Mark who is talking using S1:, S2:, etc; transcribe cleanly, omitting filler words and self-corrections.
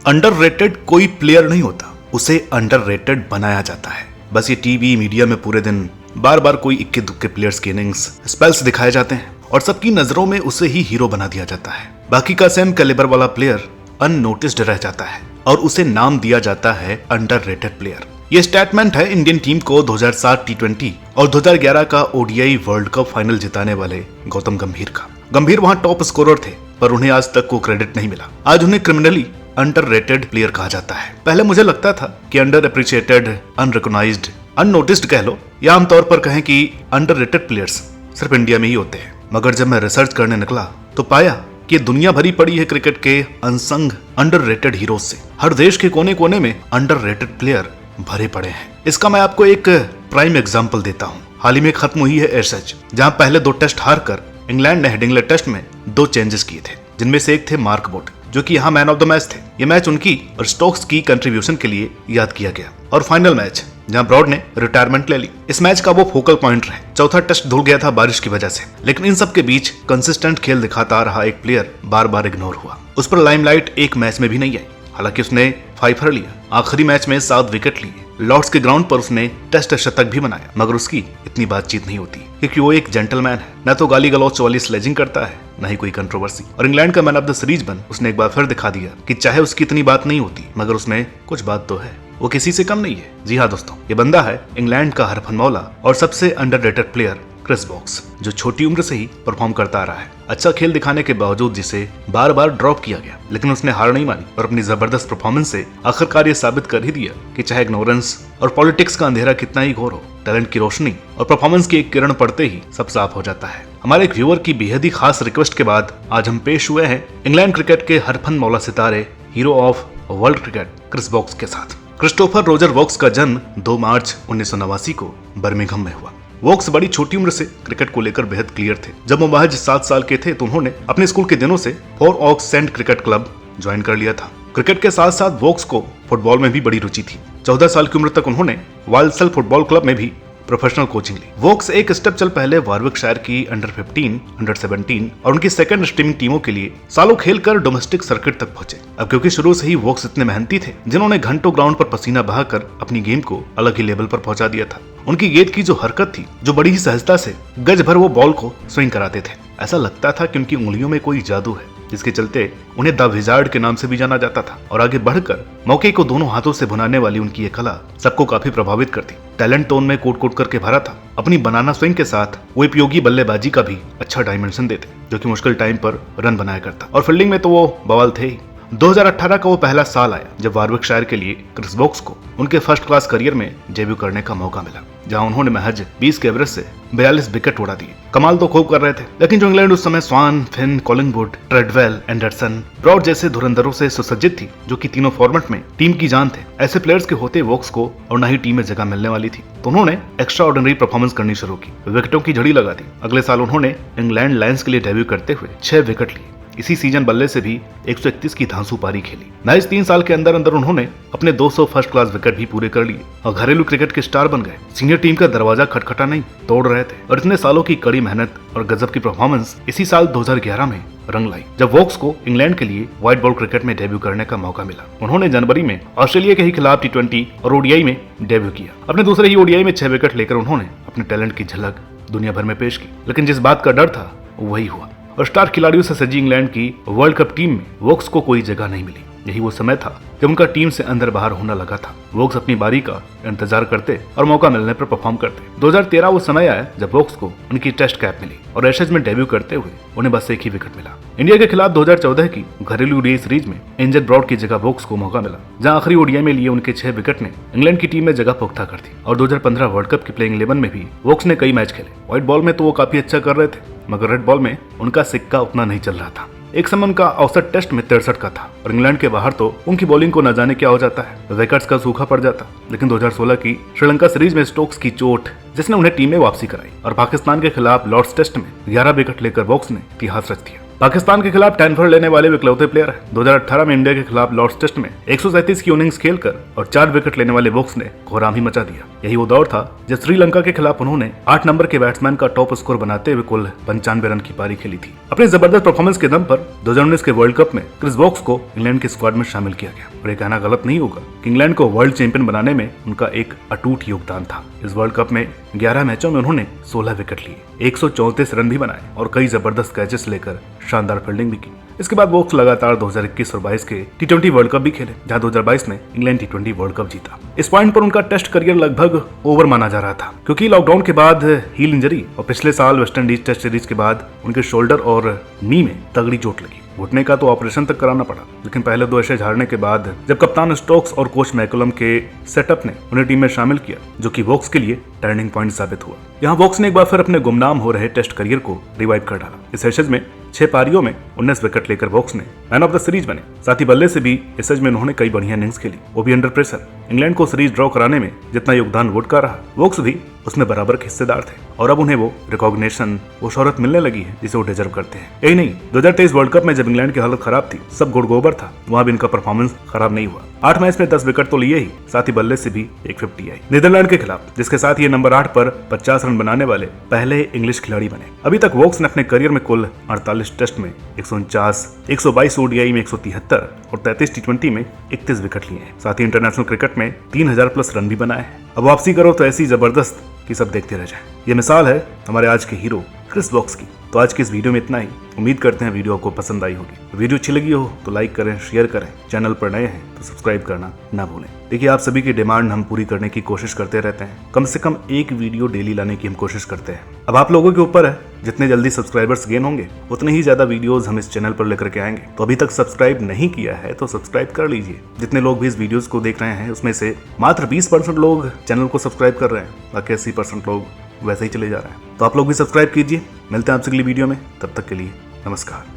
S1: Underrated कोई player नहीं होता, उसे अंडररेटेड बनाया जाता है। बस ये टीवी मीडिया में पूरे दिन बार बार कोई इक्के दुक्के प्लेयर्स के इनिंग्स स्पेल्स दिखाए जाते हैं और सबकी नजरों में उसे ही हीरो बना दिया जाता है। बाकी का सेम कैलिबर वाला प्लेयर अननोटिस्ड रह जाता है और उसे नाम दिया जाता है अंडररेटेड प्लेयर। ये स्टेटमेंट है इंडियन टीम को 2007 टी20 और 2011 का ओडीआई वर्ल्ड कप फाइनल जिताने वाले गौतम गंभीर का। गंभीर वहां टॉप स्कोरर थे पर उन्हें आज तक को क्रेडिट नहीं मिला। आज उन्हें क्रिमिनली अंडररेटेड प्लेयर कहा जाता है। पहले मुझे लगता था कि अंडर अप्रिशिएटेड, अनरिकॉग्नाइज्ड, अननोटिस्ड कह लो या आमतौर पर कहें कि अंडररेटेड प्लेयर्स सिर्फ इंडिया में ही होते हैं। मगर जब मैं रिसर्च करने निकला तो पाया कि दुनिया भरी पड़ी है क्रिकेट के अनसंग अंडररेटेड हीरोज से। हर देश के कोने कोने में अंडररेटेड प्लेयर भरे पड़े हैं। इसका मैं आपको एक प्राइम एग्जांपल देता हूं। हाल ही में खत्म हुई है एशेज, जहां पहले 2 टेस्ट हारकर इंग्लैंड ने हेडिंग्ले टेस्ट में 2 चेंजेस किए थे, जिनमें से एक थे मार्क वुड, जो कि यहाँ मैन ऑफ द मैच थे। ये मैच उनकी और स्टोक्स की कंट्रीब्यूशन के लिए याद किया गया। और फाइनल मैच जहां ब्रॉड ने रिटायरमेंट ले ली, इस मैच का वो फोकल पॉइंट रहे। चौथा टेस्ट धुल गया था बारिश की वजह से, लेकिन इन सब के बीच कंसिस्टेंट खेल दिखाता रहा एक प्लेयर बार बार इग्नोर हुआ। उस पर लाइमलाइट एक मैच में भी नहीं आई। हालांकि उसने 5 लिया, आखिरी मैच में 7 विकेट लिए, लॉर्ड्स के ग्राउंड पर उसने टेस्ट शतक भी बनाया, मगर उसकी इतनी बातचीत नहीं होती क्योंकि वो एक जेंटलमैन है। न तो गाली गलौच वाली स्लेजिंग करता है, न ही कोई कंट्रोवर्सी। और इंग्लैंड का मैन ऑफ द सीरीज बन उसने एक बार फिर दिखा दिया कि चाहे उसकी इतनी बात नहीं होती मगर उसमें कुछ बात तो है, वो किसी से कम नहीं है। जी हाँ दोस्तों, ये बंदा है इंग्लैंड का हरफन मौला और सबसे अंडररेटेड प्लेयर क्रिस वोक्स, जो छोटी उम्र से ही परफॉर्म करता आ रहा है। अच्छा खेल दिखाने के बावजूद जिसे बार बार ड्रॉप किया गया, लेकिन उसने हार नहीं मानी और अपनी जबरदस्त परफॉर्मेंस से आखिरकार ये साबित कर ही दिया कि चाहे इग्नोरेंस और पॉलिटिक्स का अंधेरा कितना ही घोर हो, टैलेंट की रोशनी और परफॉर्मेंस की एक किरण पड़ते ही सब साफ हो जाता है। हमारे एक व्यूअर की बेहद ही खास रिक्वेस्ट के बाद आज हम पेश हुए हैं इंग्लैंड क्रिकेट के हरफन मौला सितारे, hero of world cricket Chris Woakes के साथ। क्रिस्टोफर रोजर वोक्स का जन्म 2 मार्च 1989 को बर्मिंघम में हुआ। वोक्स बड़ी छोटी उम्र से क्रिकेट को लेकर बेहद क्लियर थे। जब वो महज 7 साल के थे तो उन्होंने अपने स्कूल के दिनों से 4 Oaks Saints cricket club join कर लिया था। क्रिकेट के साथ साथ वोक्स को फुटबॉल में भी बड़ी रुचि थी। 14 साल की उम्र तक उन्होंने वाल्सल फुटबॉल क्लब में भी प्रोफेशनल कोचिंग ली। वोक्स एक स्टेप चल पहले वारविकशायर की अंडर 15, अंडर 17 और उनकी सेकंड स्ट्रीमिंग टीमों के लिए सालों खेलकर डोमेस्टिक सर्किट तक पहुंचे। अब क्योंकि शुरू से ही वोक्स इतने मेहनती थे, जिन्होंने घंटों ग्राउंड पर पसीना बहाकर अपनी गेम को अलग ही लेवल पर पहुंचा दिया था। उनकी गेंद की जो हरकत थी, जो बड़ी ही सहजता से गज भर वो बॉल को स्विंग कराते थे, ऐसा लगता था कि उनकी उंगलियों में कोई जादू है, जिसके चलते उन्हें द विजार्ड के नाम से भी जाना जाता था। और आगे बढ़कर मौके को दोनों हाथों से भुनाने वाली उनकी ये कला सबको काफी प्रभावित करती। टैलेंट तो उनमें कोट कोट करके भरा था। अपनी बनाना स्विंग के साथ वो उपयोगी बल्लेबाजी का भी अच्छा डायमेंशन देते, जो कि मुश्किल टाइम पर रन बनाया करता। और फील्डिंग में तो वो बवाल थे ही। 2018 का वो पहला साल आया जब वारविकशायर के लिए क्रिस वोक्स को उनके फर्स्ट क्लास करियर में डेब्यू करने का मौका मिला, जहां उन्होंने महज 20 के एवरेज से 42 विकेट उड़ा दिए। कमाल तो खूब कर रहे थे, लेकिन जो इंग्लैंड उस समय स्वान, fin, Collingwood, Tradewell, Anderson, broad जैसे धुरंधरों से सुसज्जित थी, जो कि तीनों फॉर्मेट में टीम की जान थे, ऐसे प्लेयर्स के होते वोक्स को और न ही टीम में जगह मिलने वाली थी, तो उन्होंने एक्स्ट्रा ऑर्डिनरी परफॉर्मेंस करनी शुरू की, विकेटों की झड़ी लगा दी। अगले साल उन्होंने इंग्लैंड लायंस के लिए डेब्यू करते हुए 6 विकेट लिए। इसी सीजन बल्ले से भी 131 की धांसू पारी खेली। महज 3 साल के अंदर अंदर उन्होंने अपने 200 फर्स्ट क्लास विकेट भी पूरे कर लिए और घरेलू क्रिकेट के स्टार बन गए। सीनियर टीम का दरवाजा खटखटा नहीं, तोड़ रहे थे। और इतने सालों की कड़ी मेहनत और गजब की परफॉर्मेंस इसी साल 2011 में रंग लाई, जब वोक्स को इंग्लैंड के लिए व्हाइट बॉल क्रिकेट में डेब्यू करने का मौका मिला। उन्होंने जनवरी में ऑस्ट्रेलिया के ही खिलाफ टी20 और ओडीआई में डेब्यू किया। अपने दूसरे ही ओडीआई में 6 विकेट लेकर उन्होंने अपने टैलेंट की झलक दुनिया भर में पेश की। लेकिन जिस बात का डर था वही हुआ और स्टार खिलाड़ियों से सजी इंग्लैंड की वर्ल्ड कप टीम में वोक्स को कोई जगह नहीं मिली। यही वो समय था जब उनका टीम से अंदर बाहर होना लगा था। वोक्स अपनी बारी का इंतजार करते और मौका मिलने पर परफॉर्म करते। 2013 वो समय आया जब वोक्स को उनकी टेस्ट कैप मिली और एशेज में डेब्यू करते हुए उन्हें बस एक ही विकेट मिला। इंडिया के खिलाफ 2014 की घरेलू ओडीआई सीरीज में इंजर्ड ब्रॉड की जगह वोक्स को मौका मिला, जहां आखिरी ओडीआई में लिए उनके 6 विकेट ने इंग्लैंड की टीम में जगह पुख्ता कर दी। और 2015 वर्ल्ड कप की प्लेइंग 11 में भी वोक्स ने कई मैच खेले। व्हाइट बॉल में तो वो काफी अच्छा कर रहे थे, मगर रेड बॉल में उनका सिक्का उतना नहीं चल रहा था। एक समय उनका औसत टेस्ट में 63 का था और इंग्लैंड के बाहर तो उनकी बॉलिंग को न जाने क्या हो जाता है, विकेट्स का सूखा पड़ जाता। लेकिन 2016 की श्रीलंका सीरीज में स्टोक्स की चोट, जिसने उन्हें टीम में वापसी कराई, और पाकिस्तान के खिलाफ लॉर्ड्स टेस्ट में 11 विकेट लेकर वोक्स ने इतिहास रच दिया। पाकिस्तान के खिलाफ 10 फोर लेने वाले इकलौते प्लेयर है। 2018 में इंडिया के खिलाफ लॉर्ड्स टेस्ट में 137 की इनिंग्स खेलकर और 4 विकेट लेने वाले वोक्स ने कोहराम ही मचा दिया। यही वो दौर था जब श्रीलंका के खिलाफ उन्होंने 8 नंबर के बैट्समैन का टॉप स्कोर बनाते हुए कुल 95 रन की पारी खेली थी। अपने जबरदस्त परफॉर्मेंस के दम पर 2019 के वर्ल्ड कप में क्रिस वोक्स को इंग्लैंड के स्क्वाड में शामिल किया गया और ये कहना गलत नहीं होगा कि इंग्लैंड को वर्ल्ड चैंपियन बनाने में उनका एक अटूट योगदान था। इस वर्ल्ड कप में 11 मैचों में उन्होंने 16 विकेट लिए, 134 रन भी बनाए और कई जबरदस्त कैचेस लेकर शानदार फील्डिंग भी की। इसके बाद वोक्स लगातार 2021 और 22 के टी20 वर्ल्ड कप भी खेले, जहां 2022 में इंग्लैंड टी20 वर्ल्ड कप जीता। इस पॉइंट पर उनका टेस्ट करियर लगभग ओवर माना जा रहा था, क्योंकि लॉकडाउन के बाद हील इंजरी और पिछले साल वेस्ट इंडीज टेस्ट सीरीज के बाद उनके शोल्डर और नी में तगड़ी चोट लगी। घुटने का तो ऑपरेशन तक कराना पड़ा, लेकिन पहले 2 ऐसे झाड़ने के बाद जब कप्तान स्टोक्स और कोच मैकुलम के सेटअप ने उन्हें टीम में शामिल किया, जो कि वोक्स के लिए टर्निंग पॉइंट साबित हुआ। यहाँ वोक्स ने एक बार फिर अपने गुमनाम हो रहे टेस्ट करियर को रिवाइव कर डाला। इस एशेज में 6 पारियों में 19 विकेट लेकर वोक्स ने मैन ऑफ द सीरीज बने। साथ ही बल्ले से भी एशेज में उन्होंने कई बढ़िया इनिंग्स खेली, वो भी अंडर प्रेशर। इंग्लैंड को सीरीज ड्रॉ कराने में जितना योगदान वुड का रहा, वोक्स भी उसमें बराबर के हिस्सेदार थे और अब उन्हें वो रिकॉग्निशन, वो शोहरत मिलने लगी है जिसे वो डिजर्व करते हैं। यही नहीं, 2023 वर्ल्ड कप में जब इंग्लैंड की हालत खराब थी, सब गुड़ गोबर था, वहां भी इनका परफॉर्मेंस खराब नहीं हुआ। 8 मैच में 10 विकेट तो लिए ही, साथ ही बल्ले से भी 150 आई नीदरलैंड के खिलाफ, जिसके साथ ये नंबर 8 पर 50 रन बनाने वाले पहले इंग्लिश खिलाड़ी बने। अभी तक वोक्स ने अपने करियर में कुल 48 टेस्ट में 149, 122 ओडीआई में 173 और 33 टी20 में 31 विकेट लिए हैं। साथ ही इंटरनेशनल क्रिकेट में 3000 प्लस रन भी बनाए हैं। अब वापसी करो तो ऐसी जबरदस्त कि सब देखते रह जाएं। ये मिसाल है हमारे आज के हीरो क्रिस वोक्स की। तो आज की इस वीडियो में इतना ही। उम्मीद करते हैं वीडियो आपको पसंद आई होगी। वीडियो अच्छी लगी हो तो लाइक करें, शेयर करें। चैनल पर नए हैं तो सब्सक्राइब करना ना भूलें। देखिए, आप सभी की डिमांड हम पूरी करने की कोशिश करते रहते हैं। कम से कम एक वीडियो डेली लाने की हम कोशिश करते हैं। अब आप लोगों के ऊपर है, जितने जल्दी सब्सक्राइबर्स गेन होंगे उतने ही ज्यादा वीडियोस हम इस चैनल पर लेकर के आएंगे। तो अभी तक सब्सक्राइब नहीं किया है तो सब्सक्राइब कर लीजिए। जितने लोग भी इस वीडियोस को देख रहे हैं उसमें से मात्र 20% लोग चैनल को सब्सक्राइब कर रहे हैं, बाकी 80% लोग वैसे ही चले जा रहे हैं। तो आप लोग भी सब्सक्राइब कीजिए। मिलते हैं आपसे अगली वीडियो में, तब तक के लिए नमस्कार।